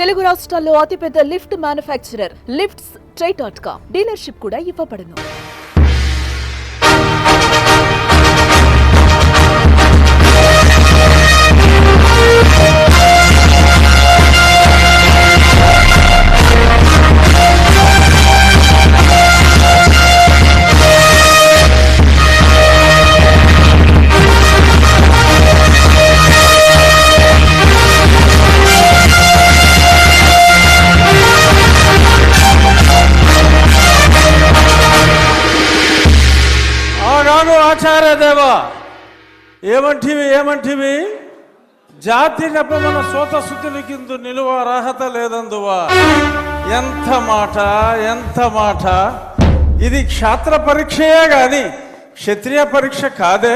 తెలుగు రాష్ట్రాల్లో అతిపెద్ద lift manufacturer lifts ట్రై.com dealership కూడా ఇవ్వబడును. ఆచార్య దేవా ఏమంటివి జాతి నెపమన సోత శుద్ధుని కింద నిలువ అర్హత లేదందువా. ఎంత మాట ఇది క్షాత్ర పరీక్షయే గాని క్షత్రియ పరీక్ష కాదే.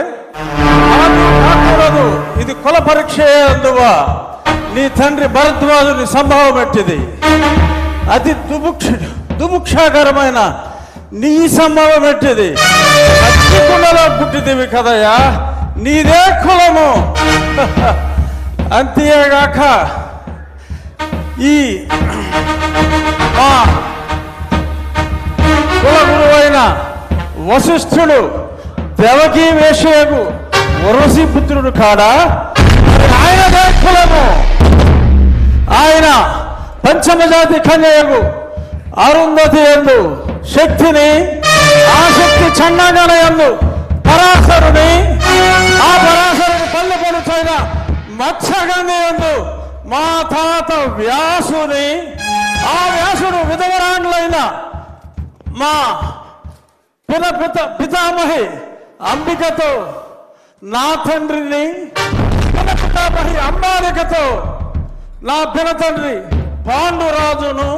కాకూడదు, ఇది కుల పరీక్షయే అందువా. నీ తండ్రి భరద్వాజుని సంభవం ఎట్టిది. అతి దుభుక్షాకరమైన నీ సంభవం ఎట్టిది. కులలో పుట్టిదివి కదయ్యా, నీదే కులము. అంతేగాక ఈ మా కుల గురువైన వశిష్ఠుడు దేవకీ వేషయకు వరసి పుత్రుడు కాడా, ఆయనదే కులము. ఆయన పంచమజాతి కన్యకు అరుంధతి యందు శక్తిని, ఆ శక్తి చండాగన యందు పరాశరుని, ఆ పరాశరుని పల్లె పడుతున్న మత్స్యగంధి యందు మా తాత వ్యాసుని, ఆ వ్యాసుడు విధవరాండ్లైన మా పితామహి అంబికతో, నా తండ్రిని పితామహి అంబాలికతో, నా పినతండ్రి పాండురాజును,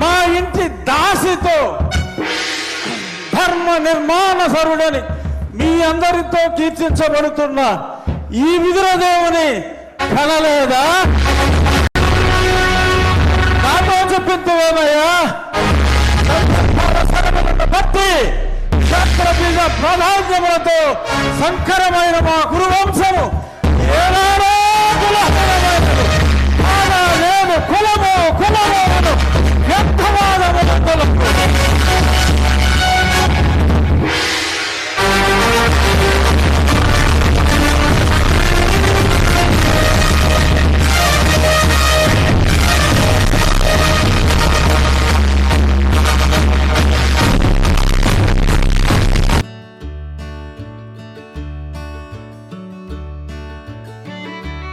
మా ఇంటి దాసితో ధర్మ నిర్మాణ సరుడని మీ అందరితో కీర్తించబడుతున్న ఈ విదురదేవుని కనలేదా? నాతో చెప్పిందేమయ్యా. భక్తి క్షత్ర బీజ ప్రాధాన్యములతో సంకరమైన మా గురువంశము ఏనాడో